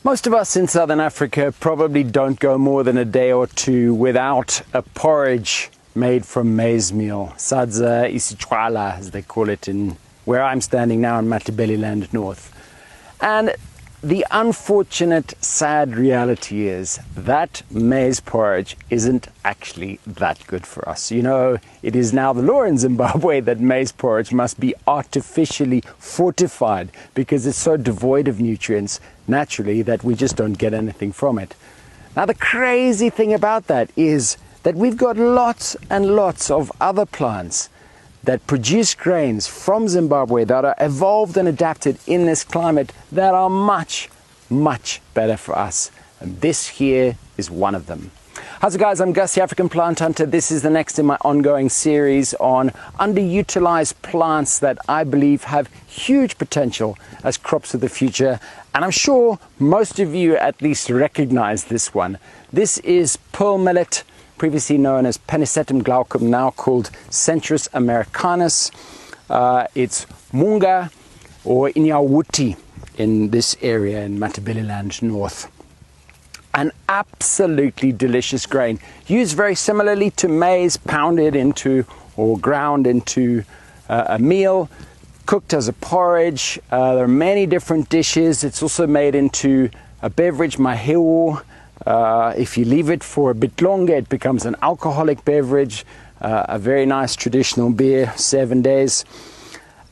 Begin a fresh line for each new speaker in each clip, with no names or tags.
Most of us in Southern Africa probably don't go more than a day or two without a porridge made from maize meal. Sadza isitshwala, as they call it in where I'm standing now in Matabeleland North. And the unfortunate, sad reality is that maize porridge isn't actually that good for us. You know, it is now the law in Zimbabwe that maize porridge must be artificially fortified because it's so devoid of nutrients naturally that we just don't get anything from it. Now, the crazy thing about that is that we've got lots and lots of other plants that produce grains from Zimbabwe that are evolved and adapted in this climate that are much, much better for us. And this here is one of them. How's it, guys? I'm Gus, the African Plant Hunter. This is the next in my ongoing series on underutilized plants that I believe have huge potential as crops of the future. And I'm sure most of you at least recognize this one. This is pearl millet, previously known as Pennisetum glaucum, now called Centris americanus. It's munga or inyawuti in this area in Matabeleland North. An absolutely delicious grain, used very similarly to maize, pounded into or ground into a meal, cooked as a porridge. There are many different dishes. It's also made into a beverage, mahewu. If you leave it for a bit longer, it becomes an alcoholic beverage, a very nice traditional beer, 7 days.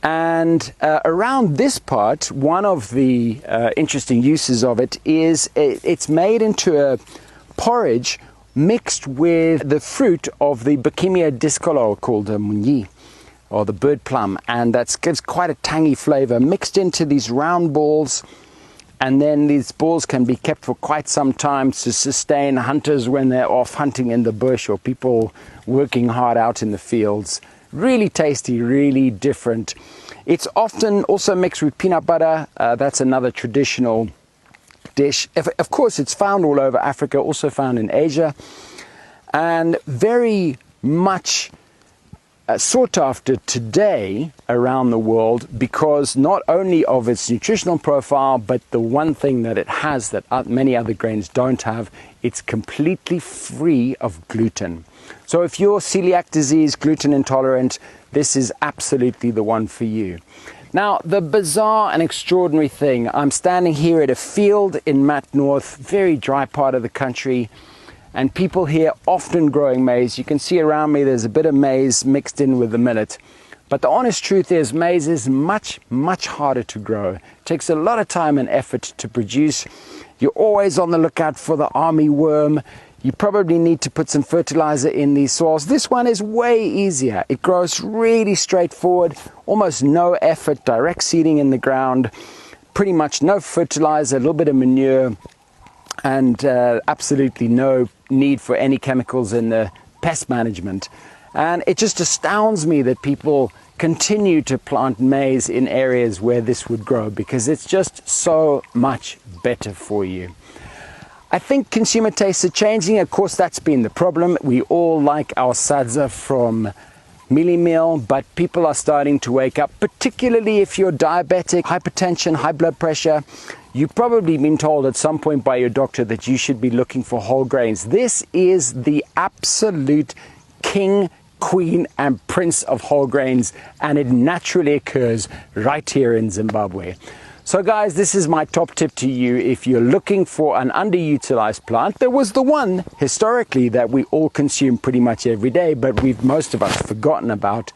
And around this part, one of the interesting uses of it is it's made into a porridge mixed with the fruit of the Bacchemia discolor called munyi, or the bird plum, and that gives quite a tangy flavor, mixed into these round balls. And then these balls can be kept for quite some time to sustain hunters when they're off hunting in the bush or people working hard out in the fields. Really tasty, really different. It's often also mixed with peanut butter. That's another traditional dish. Of course, it's found all over Africa, also found in Asia, and very much sought after today around the world because not only of its nutritional profile, but the one thing that it has that many other grains don't have, it's completely free of gluten. So if you're celiac disease, gluten intolerant, this is absolutely the one for you. Now, the bizarre and extraordinary thing, I'm standing here at a field in Mat North, very dry part of the country, and people here often growing maize. You can see around me there's a bit of maize mixed in with the millet. But the honest truth is maize is much, much harder to grow. It takes a lot of time and effort to produce. You're always on the lookout for the army worm. You probably need to put some fertilizer in these soils. This one is way easier. It grows really straightforward, almost no effort, direct seeding in the ground, pretty much no fertilizer, a little bit of manure, and absolutely no need for any chemicals in the pest management. And it just astounds me that people continue to plant maize in areas where this would grow because it's just so much better for you. I think consumer tastes are changing. Of course, that's been the problem. We all like our sadza from mealie meal, but people are starting to wake up, particularly if you're diabetic, hypertension, high blood pressure. You've probably been told at some point by your doctor that you should be looking for whole grains. This is the absolute king, queen, and prince of whole grains, and it naturally occurs right here in Zimbabwe. So guys, this is my top tip to you if you're looking for an underutilized plant. There was the one historically that we all consume pretty much every day, but most of us forgotten about.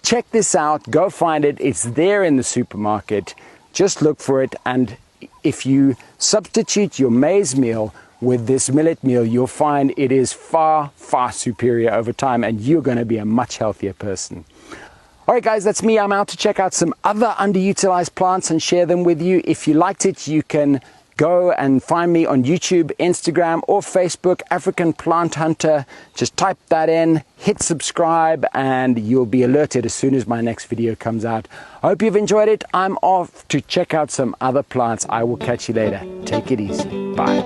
Check this out, go find it. It's there in the supermarket. Just look for it, and if you substitute your maize meal with this millet meal, you'll find it is far, far superior over time, and you're going to be a much healthier person. All right, guys, that's me. I'm out to check out some other underutilized plants and share them with you. If you liked it, you can go and find me on YouTube, Instagram, or Facebook, African Plant Hunter. Just type that in, hit subscribe, and you'll be alerted as soon as my next video comes out. I hope you've enjoyed it. I'm off to check out some other plants. I will catch you later. Take it easy. Bye.